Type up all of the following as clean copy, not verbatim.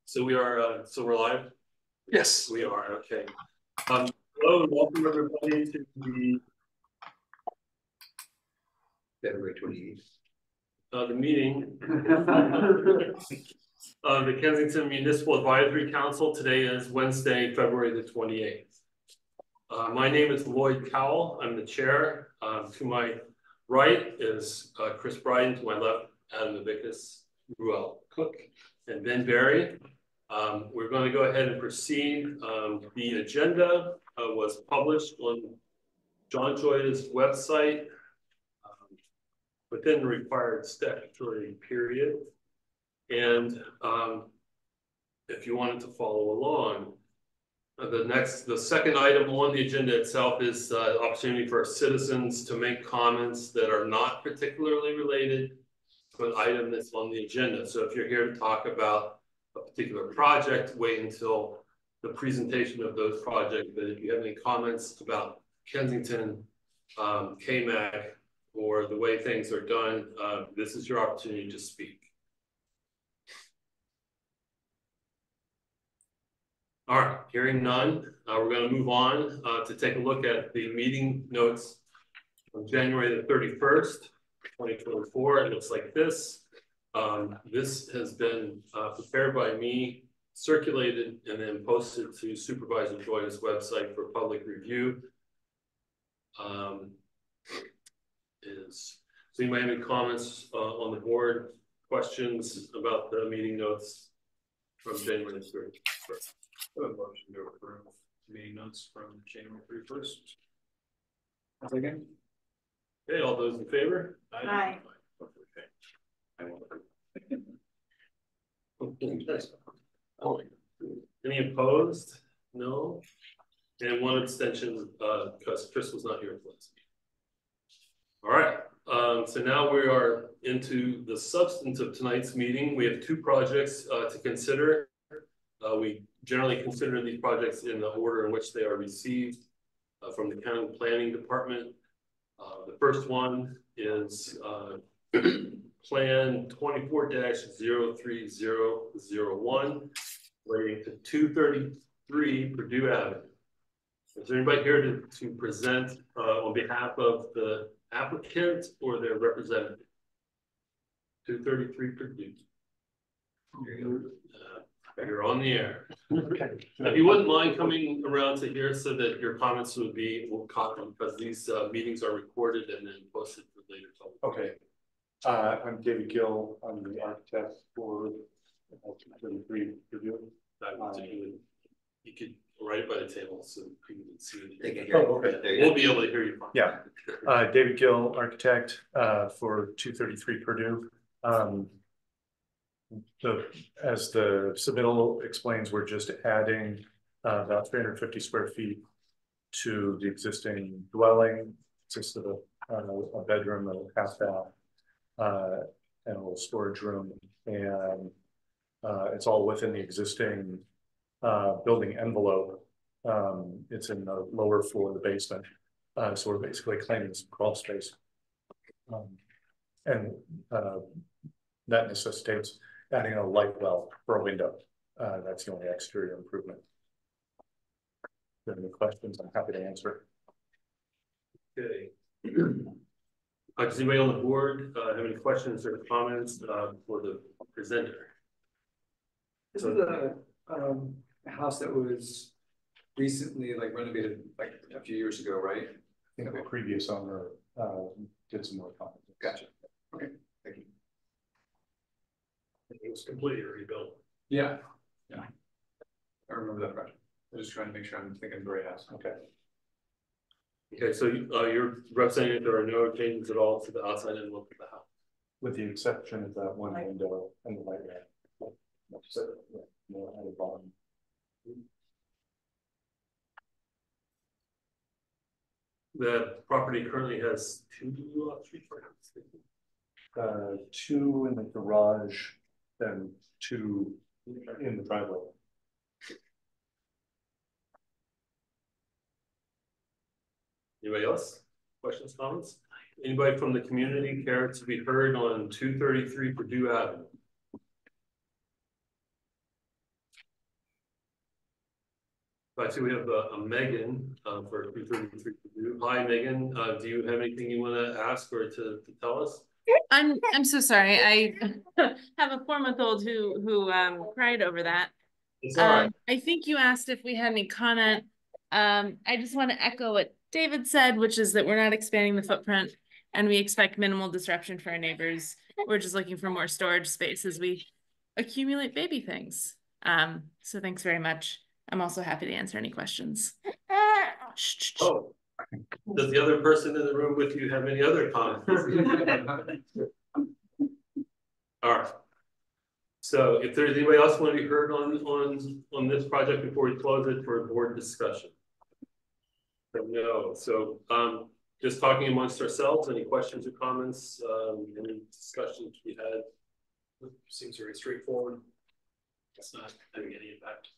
So we are, so we're live? Yes. We are, okay. Hello and welcome everybody to the February 28th. The meeting of the Kensington Municipal Advisory Council. Today is Wednesday, February the 28th. My name is Lloyd Cowell. I'm the chair. To my right is Chris Bryden. To my left, Adam Navickas, Ruel Cook, and Ben Berry. We're going to go ahead and proceed. The agenda was published on John Joy's website within the required statutory period. And if you wanted to follow along, the second item on the agenda itself is opportunity for citizens to make comments that are not particularly related to an item that's on the agenda. So if you're here to talk about a particular project, wait until the presentation of those projects. But if you have any comments about Kensington, KMAC, or the way things are done, this is your opportunity to speak. All right, hearing none, we're going to move on to take a look at the meeting notes on January the 31st, 2024. It looks like this. This has been prepared by me, circulated, and then posted to Supervisor Joy's website for public review. So you might have any comments on the board, questions about the meeting notes from January 31st? I have a motion to approve meeting notes from January 31st. Okay, all those in favor? Aye. Okay. Any opposed? No. And one abstention because Chris was not here for last meeting. All right. So now we are into the substance of tonight's meeting. We have two projects to consider. We generally consider these projects in the order in which they are received from the County Planning Department. The first one is Plan 24-03001 relating to 233 Purdue Avenue. Is there anybody here to present on behalf of the applicant or their representative? 233 Purdue. You're on the air. Okay. If you wouldn't mind coming around to here so that your comments would be caught on, because these meetings are recorded and then posted for later. Okay. I'm David Gill. I'm the architect for 233 Purdue. You could write it by the table so people can see it. They can hear okay. We'll be able to hear you. Yeah. David Gill, architect for 233 Purdue. As the submittal explains, we're just adding about 350 square feet to the existing dwelling. It consists of a bedroom, a half bath, and a little storage room, and it's all within the existing building envelope. It's in the lower floor of the basement, so we're basically claiming some crawl space, and that necessitates adding a light well for a window. That's the only exterior improvement. If you have any questions, I'm happy to answer. Okay. Does anybody on the board have any questions or comments for the presenter? This is a house that was recently renovated a few years ago, right? I think the previous owner did some more comments. Gotcha. Okay, thank you. It was completely rebuilt. Yeah, yeah. I remember that project. I'm just trying to make sure I'm thinking the right house. Okay. Okay, so you're representing that there are no changes at all to the outside and look of the house, with the exception of that one window and the light rack. So, yeah, more at the bottom. The property currently has two street fronts. Two in the garage, then two in the driveway. Anybody else? Questions, comments? Anybody from the community care to be heard on 233 Purdue Avenue? I see we have a Megan for 333 review. Hi, Megan. Do you have anything you want to ask or to tell us? I'm so sorry. I have a 4-month-old who cried over that. It's all right. I think you asked if we had any comment. I just want to echo what David said, which is that we're not expanding the footprint and we expect minimal disruption for our neighbors. We're just looking for more storage space as we accumulate baby things. So thanks very much. I'm also happy to answer any questions. Oh, does the other person in the room with you have any other comments? All right. So if there's anybody else want to be heard on this project before we close it for board discussion. No. So just talking amongst ourselves, any questions or comments, any discussions we had? Seems very straightforward. It's not having any impact.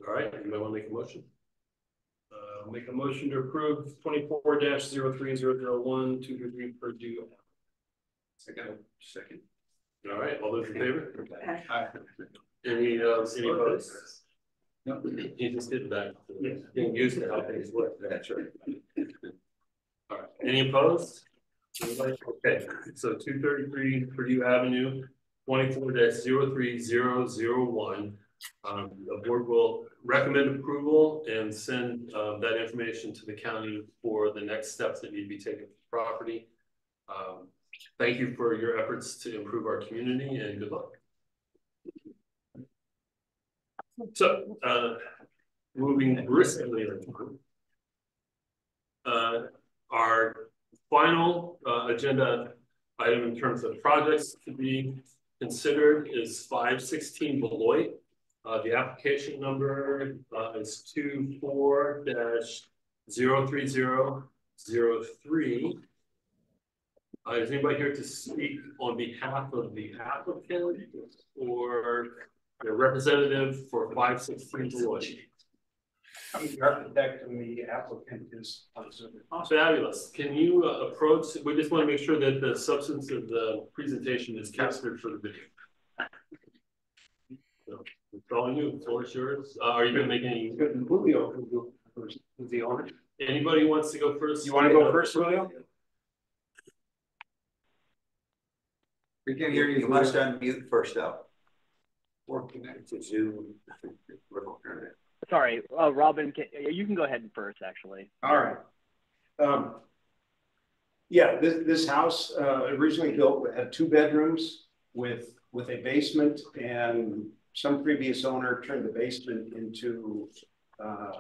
All right, anybody want to make a motion? Make a motion to approve 24-03001 233 per due. Second. All right, all those in favor? Aye. Any opposed? No. He just did that. Yeah. Getting used to how things work. That's right. All right, any opposed? Anybody? Okay, so 233 Purdue Avenue, 24-03001. The board will recommend approval and send that information to the county for the next steps that need to be taken for the property. Thank you for your efforts to improve our community and good luck. So, moving briskly, our final agenda item in terms of projects to be considered is 516 Beloit. The application number is 24-03003. Is anybody here to speak on behalf of the applicant or a representative for 516 Beloit? I'm the architect and the applicant is on Zoom. Fabulous. Can you approach? We just want to make sure that the substance of the presentation is captured for the video. So, it's all you. The floor is yours. Are you going to make any? Julio, who's the owner? Anybody wants to go first? You want to go first, Julio? We can't hear you. You must unmute first though. Or connect. To Zoom. Sorry, Robin, you can go ahead first, actually. All right. Yeah, this house originally built had 2 bedrooms with a basement, and some previous owner turned the basement into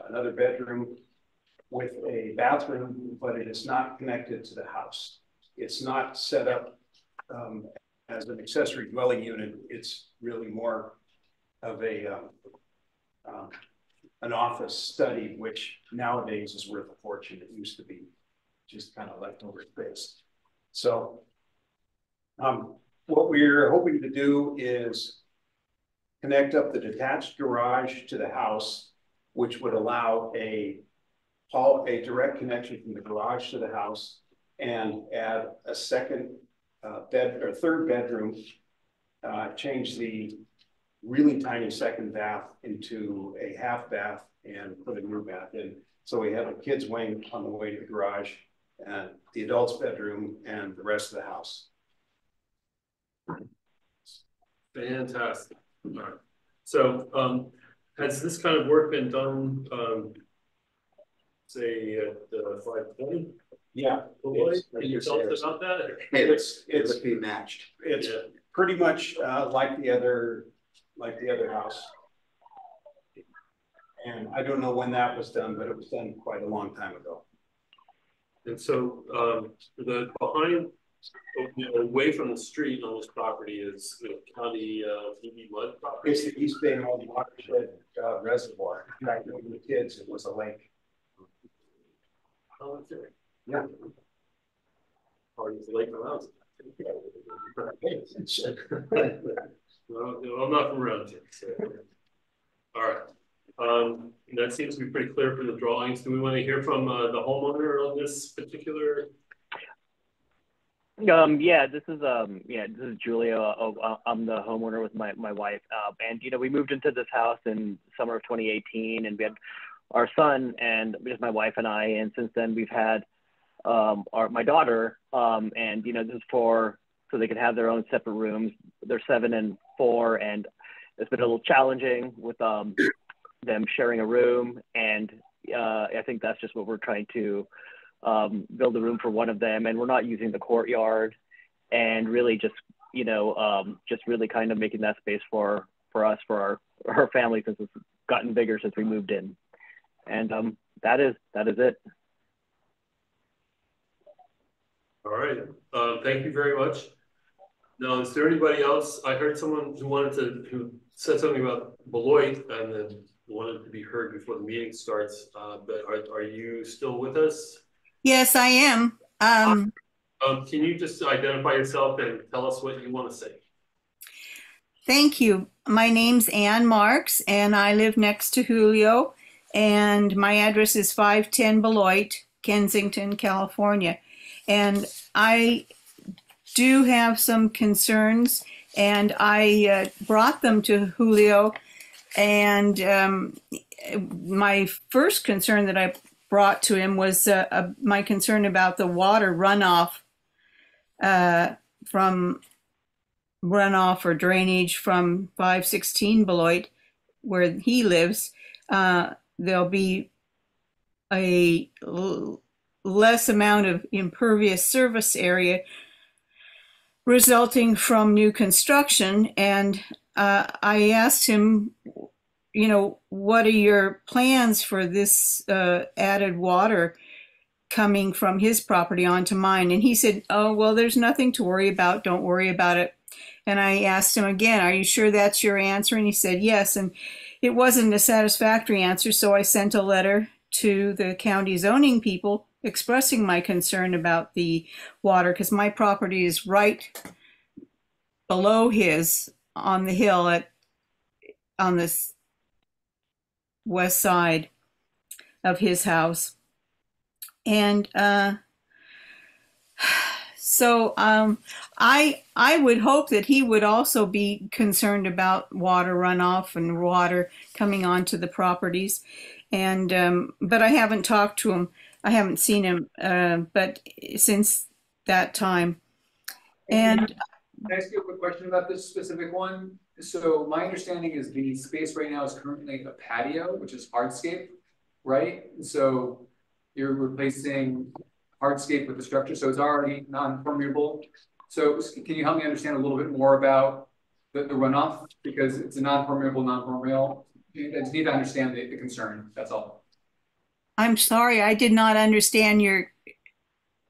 another bedroom with a bathroom, but it is not connected to the house. It's not set up as an accessory dwelling unit. It's really more of a an office study, which nowadays is worth a fortune. It used to be just kind of leftover space. So what we're hoping to do is connect up the detached garage to the house, which would allow a direct connection from the garage to the house, and add a second third bedroom, change the really tiny second bath into a half bath and put a new bath in. So we have a kids wing on the way to the garage, and the adults bedroom, and the rest of the house. Fantastic. All right. So has this kind of work been done, say at 520? Yeah. Can you tell us about that? It's be matched. It's pretty much like the other house. And I don't know when that was done, but it was done quite a long time ago. And so the behind, away from the street on this property is county EV mud property. It's the East Bay Mud Watershed Reservoir. In fact, when we were kids, it was a lake. Oh, okay. Yeah. Part of the lake around. Well, I'm not from around here. So. All right. That seems to be pretty clear from the drawings. Do we want to hear from the homeowner on this particular? Yeah, this is Julia. I'm the homeowner with my wife. And we moved into this house in summer of 2018, and we had our son and just my wife and I. And since then, we've had my daughter. And this is so they can have their own separate rooms. They're 7 and 4, and it's been a little challenging with them sharing a room. And I think that's just what we're trying to build a room for one of them, and we're not using the courtyard, and really just really kind of making that space for us, for our family, since it's gotten bigger since we moved in. And that is it. All right, thank you very much. Now, is there anybody else? I heard someone who said something about Beloit and then wanted to be heard before the meeting starts, but are you still with us? Yes, I am. Can you just identify yourself and tell us what you want to say? Thank you. My name's Ann Marks, and I live next to Julio, and my address is 510 Beloit, Kensington, California. And I do have some concerns, and I brought them to Julio. And my first concern that I brought to him was my concern about the water runoff or drainage from 516 Beloit, where he lives. There'll be a less amount of impervious surface area resulting from new construction. And I asked him, what are your plans for this added water coming from his property onto mine? And he said, oh, well, there's nothing to worry about. Don't worry about it. And I asked him again, are you sure that's your answer? And he said, yes. And it wasn't a satisfactory answer. So I sent a letter to the county zoning people expressing my concern about the water, because my property is right below his on the hill on this west side of his house. And so I would hope that he would also be concerned about water runoff and water coming onto the properties. And but I haven't talked to him. I haven't seen him but since that time. And Can I ask you a quick question about this specific one? So my understanding is the space right now is currently a patio, which is hardscape, right? So you're replacing hardscape with the structure, so it's already non-permeable. So can you help me understand a little bit more about the runoff? Because it's a non-permeable. I just need to understand the concern, that's all. I'm sorry, I did not understand your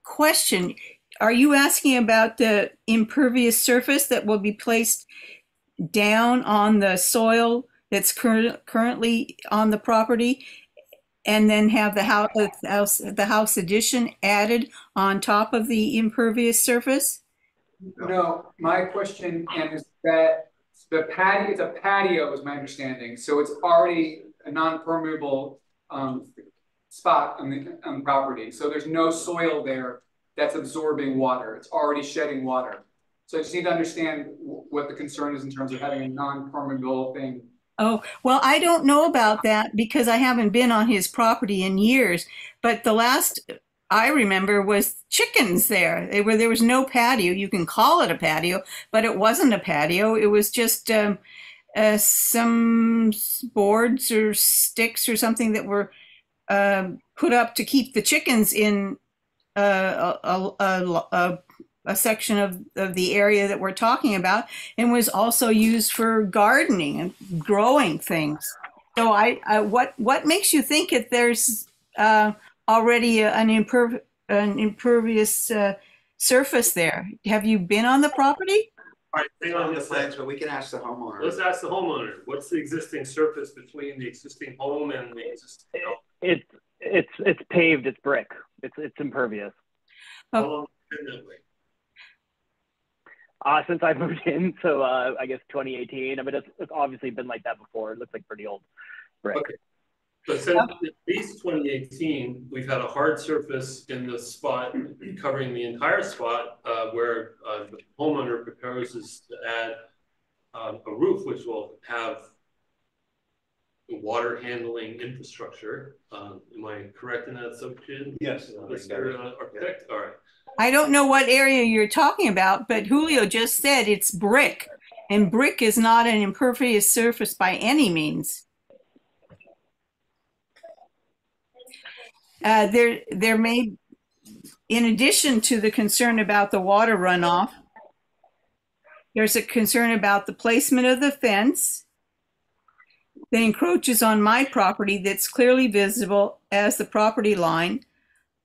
question. Are you asking about the impervious surface that will be placed down on the soil that's currently on the property, and then have the house addition added on top of the impervious surface? No, my question is that the patio, it's a patio is my understanding. So it's already a non-permeable spot on the property. So there's no soil there that's absorbing water. It's already shedding water. So I just need to understand what the concern is in terms of having a non-permeable thing. Oh, well, I don't know about that because I haven't been on his property in years. But the last I remember was chickens there. There was no patio. You can call it a patio, but it wasn't a patio. It was just some boards or sticks or something that were put up to keep the chickens in a section of the area that we're talking about, and was also used for gardening and growing things. So what makes you think that there's already an impervious surface there? Have you been on the property? All right, hang on the plans, but we can ask the homeowner. Let's ask the homeowner. What's the existing surface between the existing home and the existing home? It's paved. It's brick. It's impervious. How long has it been that way? Since I moved in, so I guess 2018. I mean, it's obviously been like that before. It looks like pretty old brick. Okay. But since at least 2018, we've had a hard surface in the spot covering the entire spot where the homeowner proposes to add a roof, which will have water handling infrastructure. Am I correct in that assumption? Yes. Mr. Architect? All right. I don't know what area you're talking about, but Julio just said it's brick, and brick is not an impervious surface by any means. There may, in addition to the concern about the water runoff, there's a concern about the placement of the fence that encroaches on my property that's clearly visible as the property line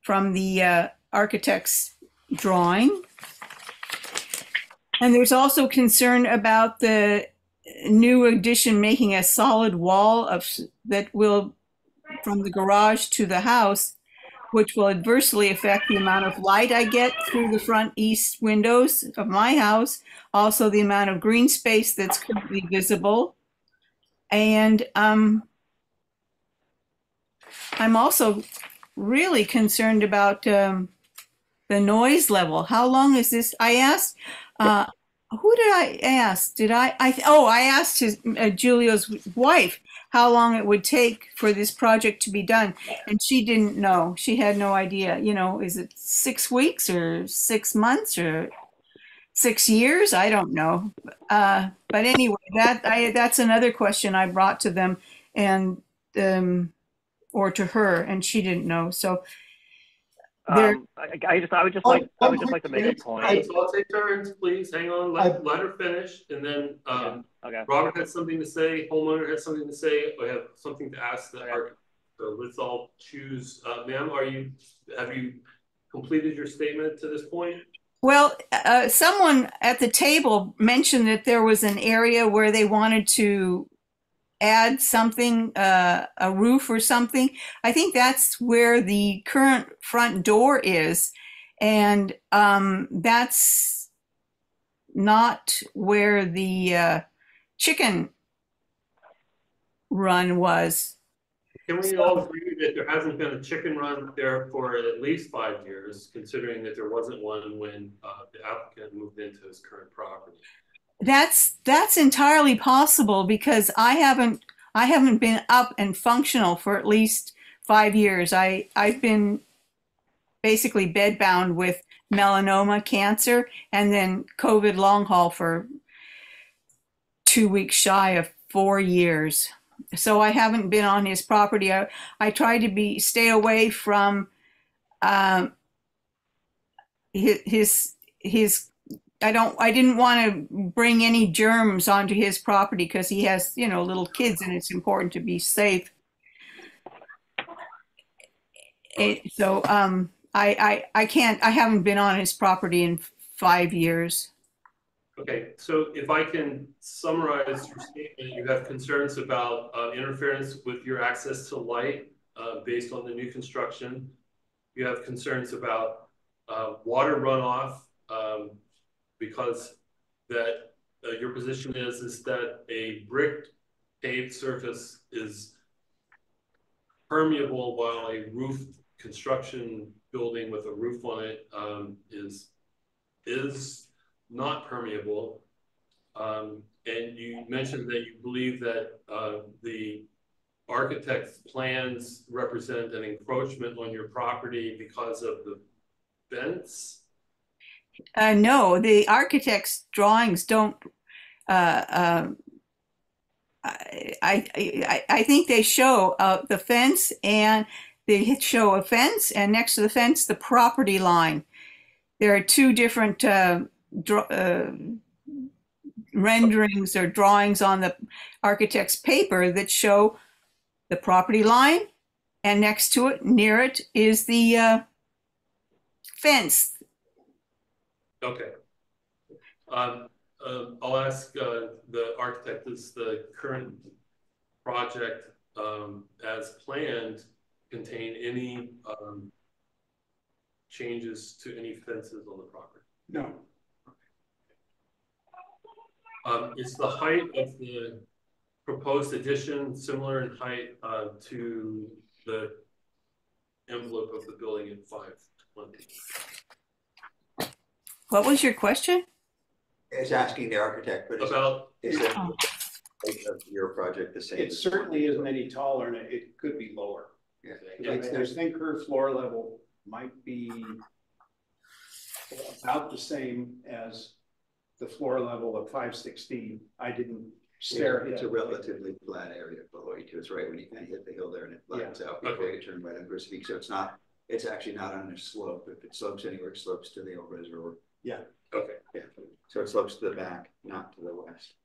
from the architect's drawing. And there's also concern about the new addition making a solid wall that will, from the garage to the house, which will adversely affect the amount of light I get through the front east windows of my house, also the amount of green space that's currently visible. And I'm also really concerned about the noise level. How long is this? I asked, who did I ask? I asked Julio's wife how long it would take for this project to be done. And she didn't know. She had no idea. You know, is it 6 weeks or 6 months or 6 years? I don't know. But anyway, that's another question I brought to them and or to her, and she didn't know. So I would just like to make a point. I'll take turns, please. Hang on, let her finish, and then Okay. Robert has something to say. Homeowner has something to say. I have something to ask the architect. So let's all choose. Ma'am, have you completed your statement to this point? Well, someone at the table mentioned that there was an area where they wanted to add something, a roof or something. I think that's where the current front door is. And that's not where the chicken run was. Can we all agree that there hasn't been a chicken run there for at least 5 years, considering that there wasn't one when the applicant moved into his current property? That's entirely possible because I haven't been up and functional for at least 5 years. I've been basically bedbound with melanoma cancer and then COVID long haul for 2 weeks shy of 4 years. So I haven't been on his property. I try to stay away from his I didn't want to bring any germs onto his property because he has, little kids and it's important to be safe. I haven't been on his property in 5 years. Okay, so if I can summarize your statement, you have concerns about interference with your access to light based on the new construction. You have concerns about water runoff because that your position is that a brick paved surface is permeable while a roof construction building with a roof on it is not permeable. And you mentioned that you believe that the architect's plans represent an encroachment on your property because of the fence. No, the architect's drawings don't. I think they show the fence, and they show a fence, and next to the fence, the property line. There are two different renderings or drawings on the architect's paper that show the property line, and next to it, near it, is the fence. Okay. I'll ask the architect, does the current project as planned contain any changes to any fences on the property? No. Is the height of the proposed addition similar in height to the envelope of the building in 520. What was your question? It's asking the architect, but About is it of your project the same? It certainly isn't any taller, and it could be lower. Yeah. There's thin curved floor level might be about the same as the floor level of 516. I didn't stare at It's it. a relatively flat area below you too. It's right when you kind of hit the hill there and it flattens out before you turn right under a peak. So it's actually not on a slope. If it slopes anywhere, it slopes to the old reservoir. Yeah. okay. Yeah. So it slopes to the back, not to the west.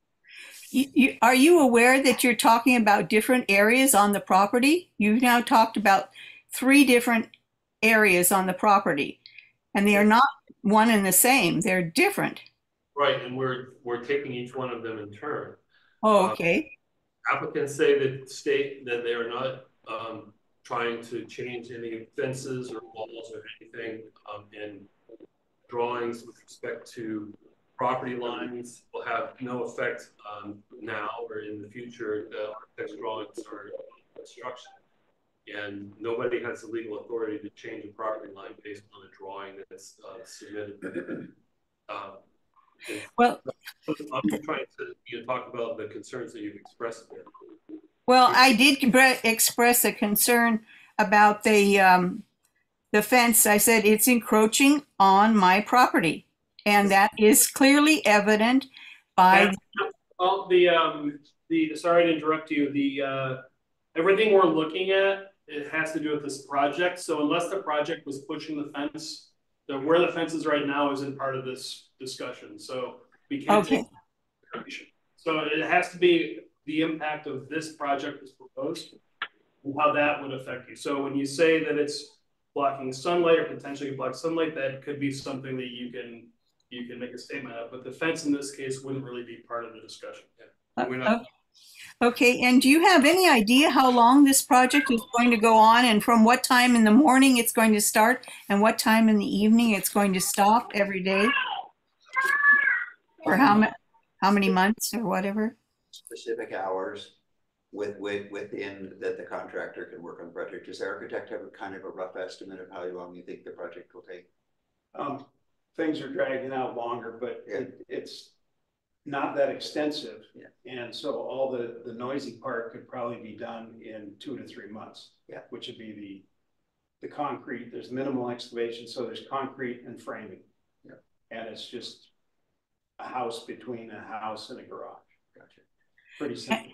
Are you aware that you're talking about different areas on the property? You've now talked about 3 different areas on the property, and they are not one and the same. They're different. Right, and we're taking each one of them in turn. Oh, okay. Applicants say that they are not trying to change any fences or walls or anything, and drawings with respect to property lines will have no effect now or in the future. The architect's drawings are construction, and nobody has the legal authority to change a property line based on a drawing that's submitted. Well, I'm trying to talk about the concerns that you've expressed there. well, I did express a concern about the fence. I said it's encroaching on my property, and that is clearly evident by. Well, sorry to interrupt you. The everything we're looking at, it has to do with this project. So unless the project was pushing the fence, where the fence is right now isn't part of this discussion. So we can't take information. So it has to be the impact of this project as proposed and how that would affect you. So when you say that it's blocking sunlight or potentially block sunlight, that could be something that you can make a statement of. But the fence in this case wouldn't really be part of the discussion. We're not. Okay, and do you have any idea how long this project is going to go on, and from what time in the morning it's going to start and what time in the evening it's going to stop every day? Or how many months or whatever? Specific hours within that the contractor can work on the project. Does the architect have a kind of a rough estimate of how long you think the project will take? Things are dragging out longer, but it's not that extensive. Yeah. And so all the noisy part could probably be done in 2 to 3 months. Yeah. Which would be the concrete. There's minimal excavation, so there's concrete and framing. Yeah. And it's just a house between a house and a garage. Gotcha. Pretty simple.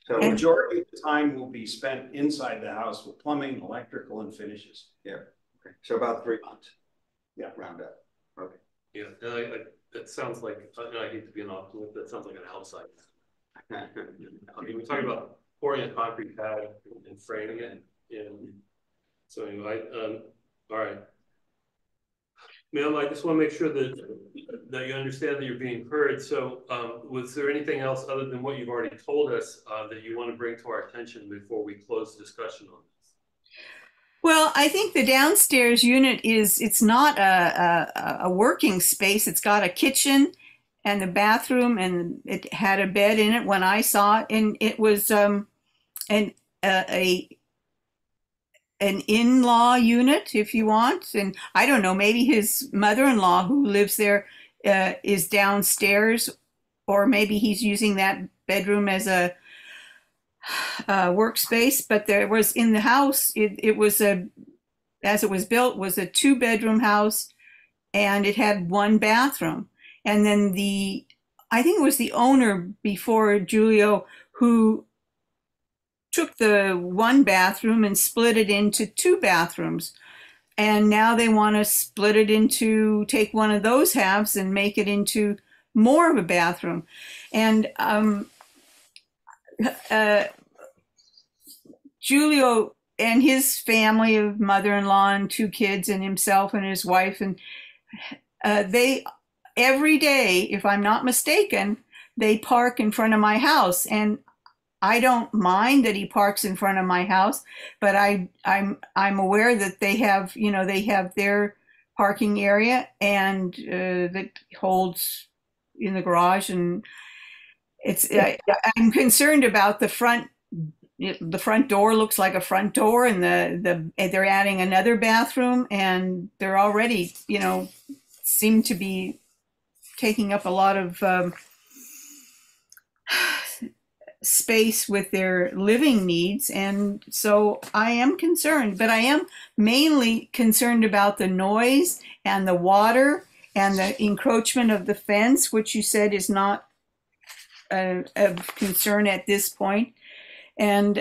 So The majority of the time will be spent inside the house with plumbing, electrical, and finishes. yeah. Okay. So about 3 months. Yeah. Round up. Okay. Yeah, that sounds like, I hate to be an optimist, that sounds like an outside. I mean, we're talking about pouring a concrete pad and framing it. And so anyway, all right. Ma'am, I just want to make sure that you understand that you're being heard. So was there anything else other than what you've already told us that you want to bring to our attention before we close the discussion on this? Well, I think the downstairs unit it's not a working space. It's got a kitchen and the bathroom, and it had a bed in it when I saw it, and it was an in-law unit, if you want. And I don't know, maybe his mother-in-law who lives there is downstairs, or maybe he's using that bedroom as a workspace. But there was in the house, it was as it was built, was a 2-bedroom house, and it had 1 bathroom. And then I think it was the owner before Giulio who took the 1 bathroom and split it into 2 bathrooms. And now they want to take one of those halves and make it into more of a bathroom. And Giulio and his family of mother-in-law and 2 kids and himself and his wife, and they every day, if I'm not mistaken, they park in front of my house. And I don't mind that he parks in front of my house, but I'm aware that they have their parking area, and that holds in the garage, and I'm concerned about the front. The front door looks like a front door, and they're adding another bathroom, and they're already, seem to be taking up a lot of space with their living needs. And so I am concerned, but I am mainly concerned about the noise and the water and the encroachment of the fence, which you said is not of concern at this point. And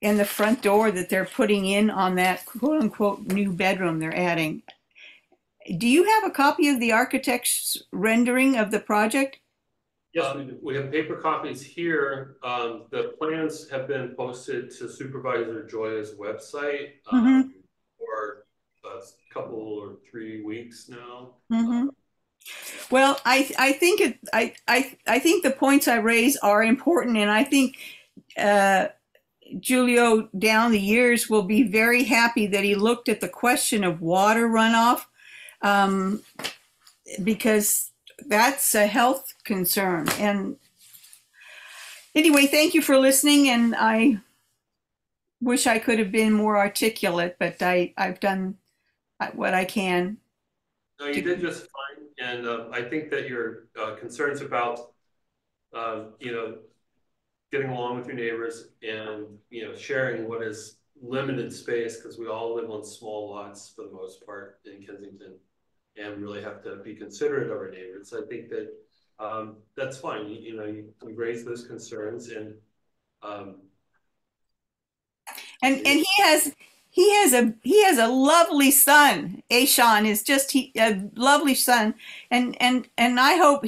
the front door that they're putting in on that quote unquote new bedroom they're adding. Do you have a copy of the architect's rendering of the project? Yes, we have paper copies here. The plans have been posted to Supervisor Joya's website for a couple or 3 weeks now. Well, I think I think the points I raise are important, and I think Julio down the years will be very happy that he looked at the question of water runoff, because that's a health concern. And anyway, thank you for listening, and I wish I could have been more articulate, but I've done what I can. No, you did just fine. And I think that your concerns about, getting along with your neighbors and, sharing what is limited space, because we all live on small lots for the most part in Kensington, and really have to be considerate of our neighbors. I think that that's fine. You raise those concerns, and he has a lovely son. Ashawn is just a lovely son, and I hope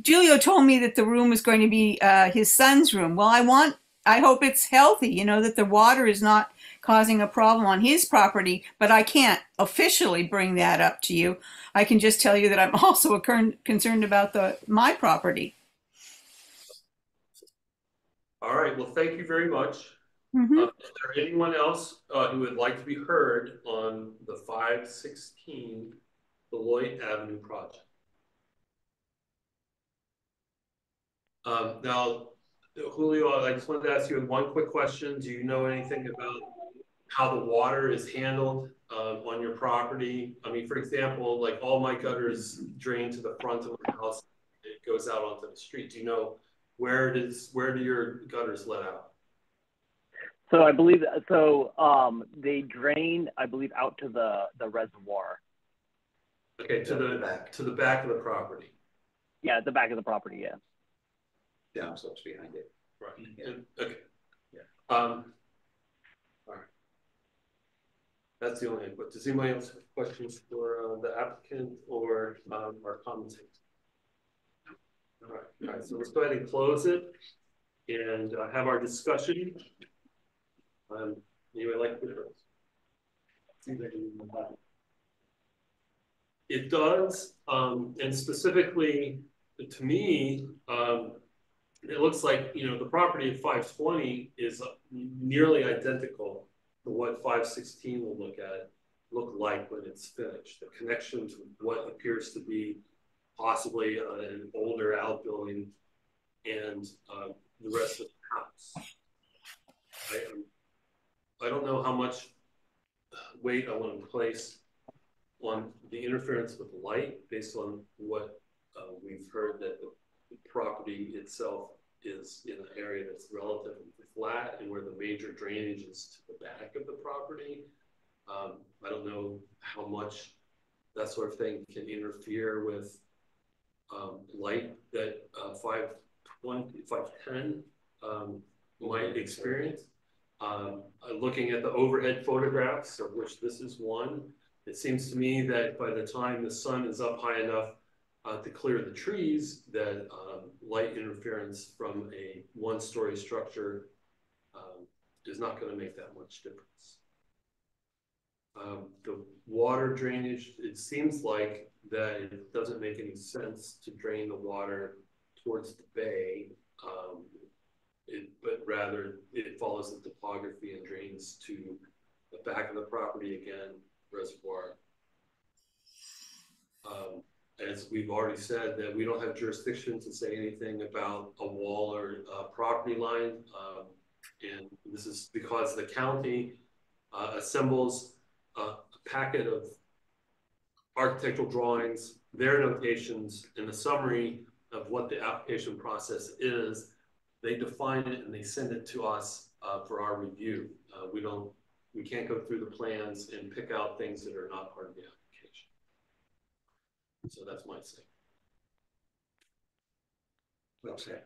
Julio told me that the room is going to be his son's room. Well, I hope it's healthy. That the water is not causing a problem on his property, but I can't officially bring that up to you. I can just tell you that I'm also concerned about my property. All right. Well, thank you very much. Is there anyone else who would like to be heard on the 516 Beloit Avenue project? Now, Julio, I just wanted to ask you one quick question. Do you know anything about how the water is handled on your property? I mean, for example, like all my gutters drain to the front of my house. It goes out onto the street. Do you know where do your gutters let out? So I believe they drain, I believe, out to the reservoir. Okay, to the back of the property. Yeah, the back of the property. Yeah. Downslopes behind it. Right. Yeah. Okay. Yeah. All right. That's the only input. Does anybody else have questions for the applicant or our commentators? All right. So let's go ahead and close it and have our discussion. Anyway, like it does, and specifically to me, it looks like the property at 520 is nearly identical to what 516 will look like when it's finished. The connection to what appears to be possibly an older outbuilding and the rest of the house. I don't know how much weight I want to place on the interference with light based on what we've heard that the property itself is in an area that's relatively flat and where the major drainage is to the back of the property. I don't know how much that sort of thing can interfere with light that 510 might experience. Looking at the overhead photographs, of which this is one, it seems to me that by the time the sun is up high enough to clear the trees, that light interference from a one-story structure is not going to make that much difference. The water drainage, it seems like that it doesn't make any sense to drain the water towards the bay. But rather it follows the topography and drains to the back of the property again, reservoir. as we've already said, that we don't have jurisdiction to say anything about a wall or a property line. And this is because the county assembles a packet of architectural drawings, their notations, and a summary of what the application process is. They define it and they send it to us for our review. We can't go through the plans and pick out things that are not part of the application. So that's my say. Well said.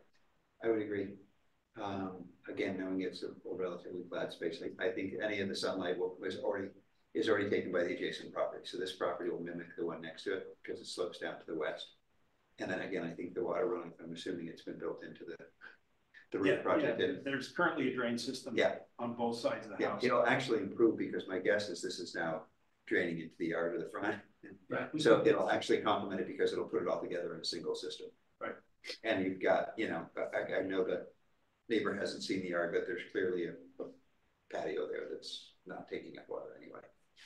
I would agree. Again, knowing it's a relatively flat space, I think any of the sunlight is already taken by the adjacent property. So this property will mimic the one next to it because it slopes down to the west. And then again, I think the water runoff, I'm assuming it's been built into the roof project. Yeah, there's currently a drain system on both sides of the house. It'll actually improve because my guess is this is now draining into the yard of the front. Right. So it'll actually complement it because it'll put it all together in a single system. Right. And you've got, I know that neighbor hasn't seen the yard, but there's clearly a patio there that's not taking up water anyway.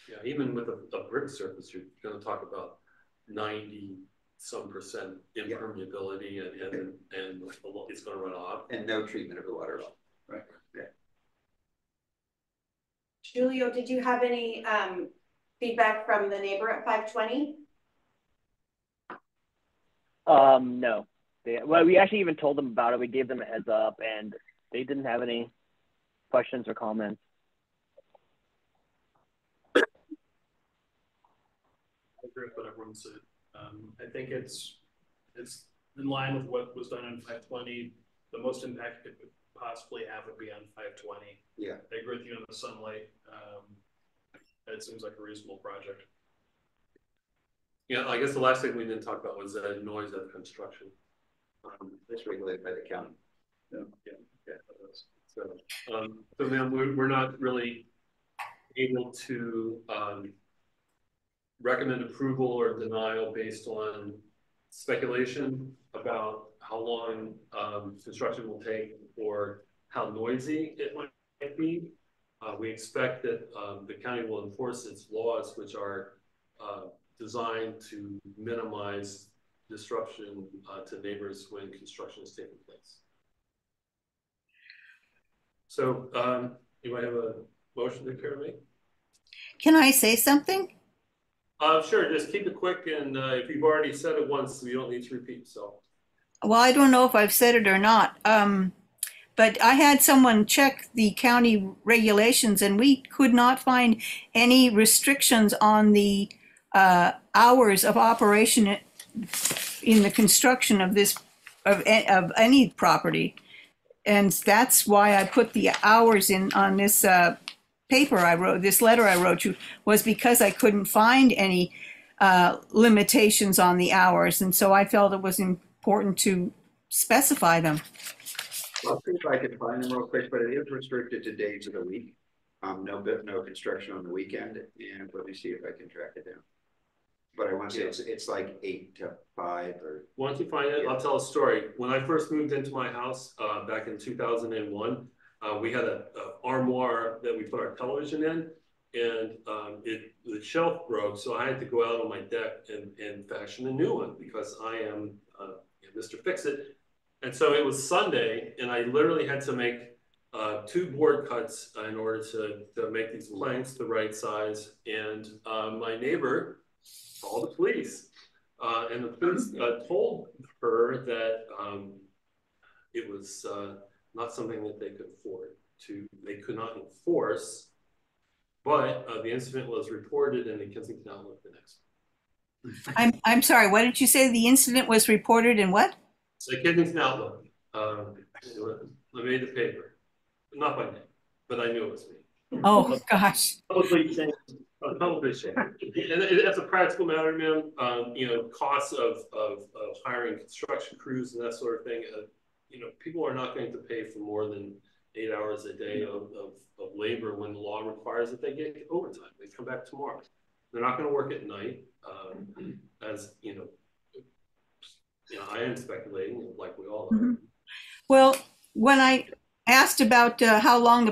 Yeah, even with a brick surface, you're going to talk about 90-some% impermeability, and it's going to run off. And no treatment of the water at all. Right. Yeah. Julio, did you have any feedback from the neighbor at 520? No. Well, we actually even told them about it. We gave them a heads up, and they didn't have any questions or comments. I agree with what everyone said. I think it's in line with what was done on 520. The most impact it could possibly have would be on 520. Yeah, I agree with you on the sunlight. It seems like a reasonable project. Yeah, I guess the last thing we didn't talk about was noise at construction. it's regulated by the county. So then we're not really able to recommend approval or denial based on speculation about how long construction will take or how noisy it might be. We expect that the county will enforce its laws, which are designed to minimize disruption to neighbors when construction is taking place. So you might have a motion to care to make? Can I say something? Sure, just keep it quick, and if you've already said it once, you don't need to repeat. So, Well, I don't know if I've said it or not, but I had someone check the county regulations, and we could not find any restrictions on the hours of operation in the construction of of any property, and that's why I put the hours in on this paper I wrote, this letter I wrote you, was because I couldn't find any limitations on the hours, and so I felt it was important to specify them. I'll see if I can find them real quick, but it is restricted to days of the week. No construction on the weekend, and let me see if I can track it down. But I want to say it's like 8 to 5 or. Once you find it, I'll tell a story. When I first moved into my house back in 2001, we had a armoire that we put our television in, and the shelf broke, so I had to go out on my deck and fashion a new one because I am Mr. Fix-It. And so it was Sunday, and I literally had to make 2 board cuts in order to make these planks the right size. And my neighbor called the police, and the police told her that it was not something that they could afford they could not enforce, but the incident was reported in the Kensington Outlook the next day. I'm sorry, what did you say the incident was reported in what? The Kensington Outlook. I made the paper, not by name, but I knew it was me. Oh gosh. Publicly shamed. And as a practical matter, man, costs of hiring construction crews and that sort of thing. People are not going to pay for more than 8 hours a day of labor when the law requires that they get overtime. They come back tomorrow. They're not going to work at night, as I am speculating, like we all are. Mm-hmm. Well, when I asked about how long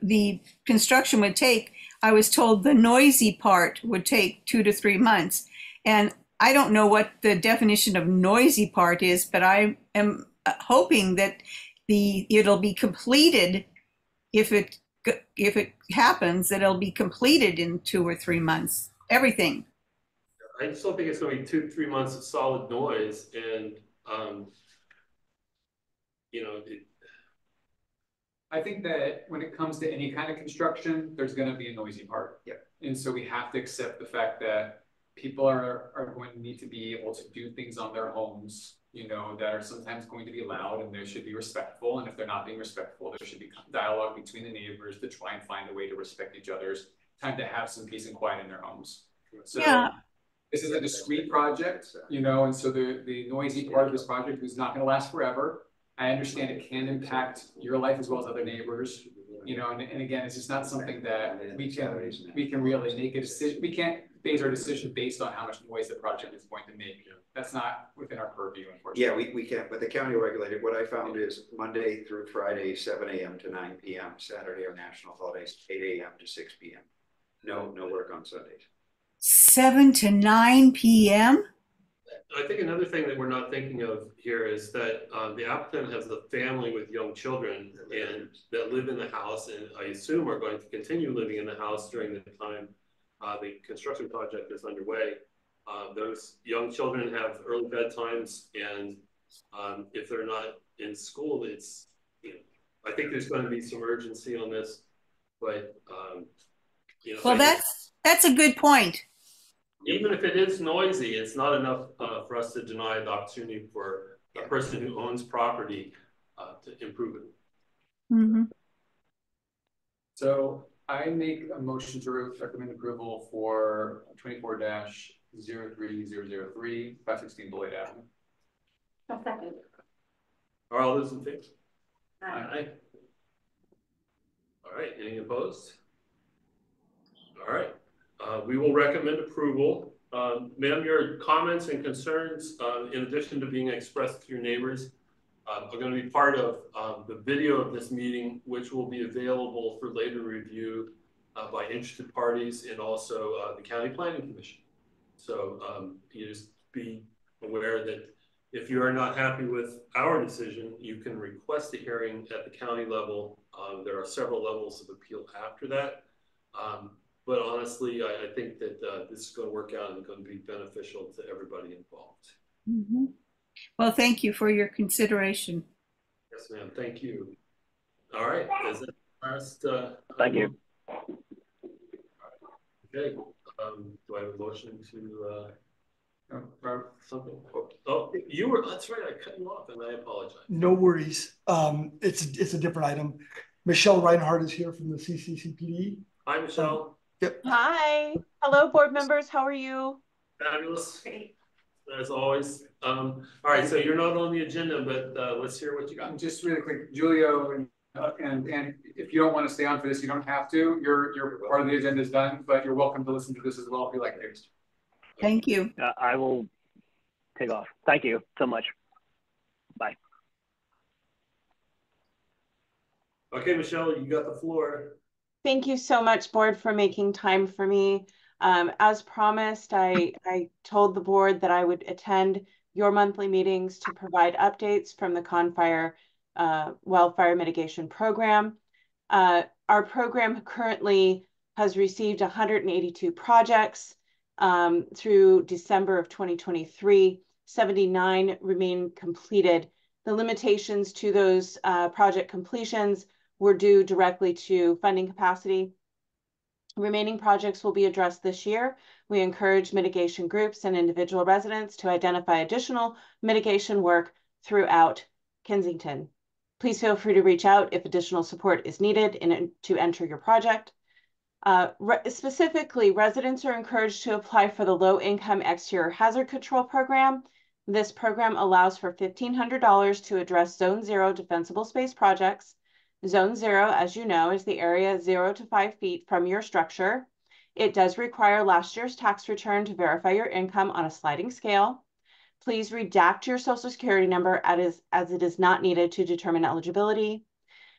the construction would take, I was told the noisy part would take 2 to 3 months. And I don't know what the definition of noisy part is, but I am hoping that it'll be completed if it happens, that it'll be completed in 2 or 3 months. Everything. I just don't think it's gonna be 2, 3 months of solid noise and, you know, I think that when it comes to any kind of construction, there's gonna be a noisy part. Yep. And so we have to accept the fact that people are going to need to be able to do things on their homes, you know, that are sometimes going to be loud, and they should be respectful. And if they're not being respectful, there should be dialogue between the neighbors to try and find a way to respect each other's time to have some peace and quiet in their homes. So Yeah. this is a discrete project, you know, and so the noisy part of this project is not gonna last forever. I understand it can impact your life as well as other neighbors, you know, and again, it's just not something that we can really make a decision. We can't base our decision based on how much noise the project is going to make. That's not within our purview, unfortunately. Yeah, we can't, but the county regulated, what I found is Monday through Friday, 7 a.m. to 9 p.m., Saturday or national holidays, 8 a.m. to 6 p.m. No work on Sundays. 7 to 9 p.m. I think another thing that we're not thinking of here is that the applicant has a family with young children and that live in the house, and I assume are going to continue living in the house during the time the construction project is underway. Those young children have early bedtimes, and if they're not in school, it's, you know, I think there's going to be some urgency on this, but you know, Well, that's a good point. even if it is noisy, it's not enough for us to deny the opportunity for a person who owns property to improve it. Mm-hmm. So I make a motion to recommend approval for 24-03003, 516 Beloit Avenue. A second. Are all those in favor? Aye. All right, any opposed? All right, we will recommend approval. Ma'am, your comments and concerns, in addition to being expressed to your neighbors, are going to be part of the video of this meeting, which will be available for later review by interested parties and also the County Planning Commission. So you just be aware that if you are not happy with our decision, you can request a hearing at the county level. There are several levels of appeal after that. But honestly, I think that this is going to work out and going to be beneficial to everybody involved. Mm-hmm. Well, thank you for your consideration. Yes, ma'am. Thank you. All right. Is that last? Thank you. Okay. Do I have a motion to something? Oh, you were. That's right. I cut you off, and I apologize. No worries. It's a different item. Michelle Reinhardt is here from the CCCPD. Hi, Michelle. Yep. Hi. Hello, board members. How are you? Fabulous. As always. All right. So you're not on the agenda, but let's hear what you got. Just really quick, Julio, and if you don't want to stay on for this, you don't have to. Your part of the agenda is done, but you're welcome to listen to this as well if you like it. Thank you. I will take off. Thank you so much. Bye. Okay, Michelle, you got the floor. Thank you so much, board, for making time for me. As promised, I told the board that I would attend your monthly meetings to provide updates from the Confire Wildfire Mitigation Program. Our program currently has received 182 projects through December of 2023. 79 remain completed. The limitations to those project completions were due directly to funding capacity. Remaining projects will be addressed this year. We encourage mitigation groups and individual residents to identify additional mitigation work throughout Kensington. Please feel free to reach out if additional support is needed to enter your project. Specifically, residents are encouraged to apply for the Low-Income Exterior Hazard Control Program. This program allows for $1,500 to address Zone 0 defensible space projects. Zone 0, as you know, is the area 0 to 5 feet from your structure. It does require last year's tax return to verify your income on a sliding scale. Please redact your social security number as it is not needed to determine eligibility.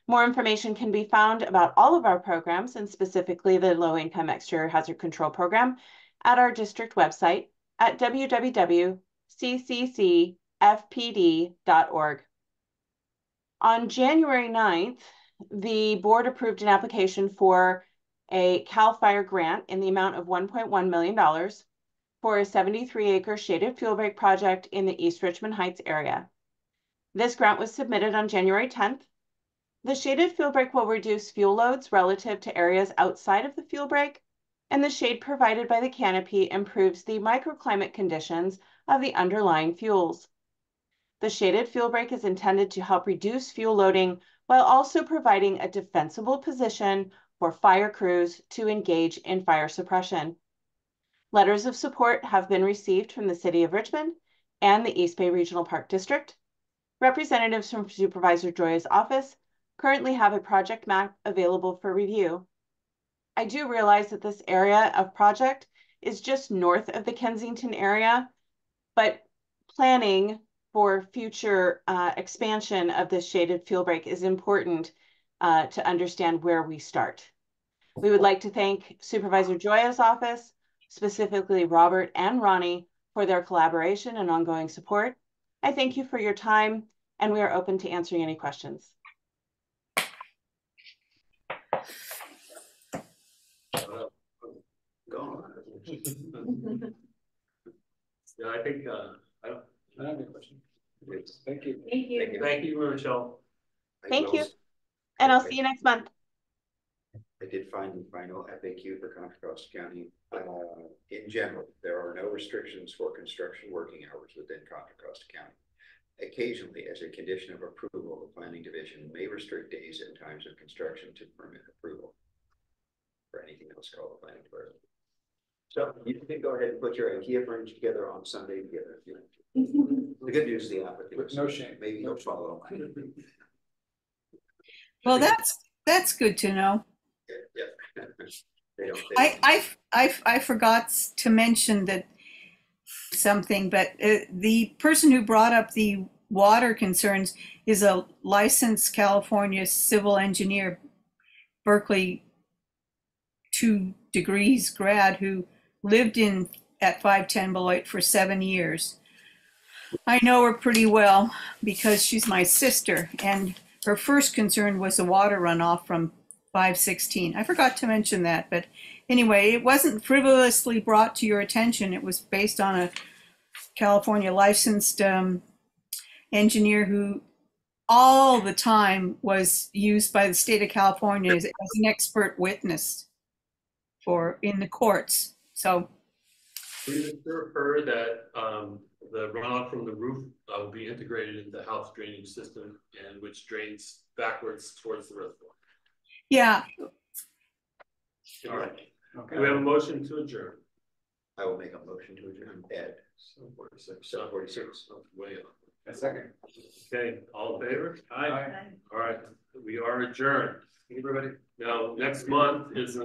More information can be found about all of our programs, and specifically the Low-Income Exterior Hazard Control Program, at our district website, at www.cccfpd.org. On January 9th, the board approved an application for a CAL FIRE grant in the amount of $1.1 million for a 73-acre shaded fuel break project in the East Richmond Heights area. This grant was submitted on January 10th. The shaded fuel break will reduce fuel loads relative to areas outside of the fuel break, and the shade provided by the canopy improves the microclimate conditions of the underlying fuels. The shaded fuel break is intended to help reduce fuel loading while also providing a defensible position for fire crews to engage in fire suppression. Letters of support have been received from the City of Richmond and the East Bay Regional Park District. Representatives from Supervisor Joya's office currently have a project map available for review. I do realize that this area of project is just north of the Kensington area, but planning for future expansion of this shaded fuel break is important to understand where we start. We would like to thank Supervisor Joya's office, specifically Robert and Ronnie, for their collaboration and ongoing support. I thank you for your time, and we are open to answering any questions. Go on. Yeah, I think, I don't have any questions. Thank you. Thank you. Thank you, Michelle. Thank you. And I'll see you next month. I did find the final FAQ for Contra Costa County. In general, there are no restrictions for construction working hours within Contra Costa County. Occasionally, as a condition of approval, the planning division may restrict days and times of construction to permit approval. For anything else called the planning department. So you can go ahead and put your IKEA furniture together on Sunday together if you like to. The good news is the applicant. No shame. Maybe you'll follow. Well, that's good to know. Yeah. They don't. I forgot to mention that something, but the person who brought up the water concerns is a licensed California civil engineer, Berkeley 2 degrees grad, who lived at 510 Beloit for 7 years. I know her pretty well because she's my sister, and her first concern was the water runoff from 516. I forgot to mention that, but anyway, it wasn't frivolously brought to your attention. It was based on a California licensed engineer who all the time was used by the state of California as an expert witness in the courts. So We assure her that the runoff from the roof will be integrated into the house drainage system, and which drains backwards towards the reservoir. yeah. All right. Okay. We have a motion to adjourn. I will make a motion to adjourn. Ed. 7:46. Way up. A second. Okay, all in favor? Aye. All right, we are adjourned. Everybody. Now, next month is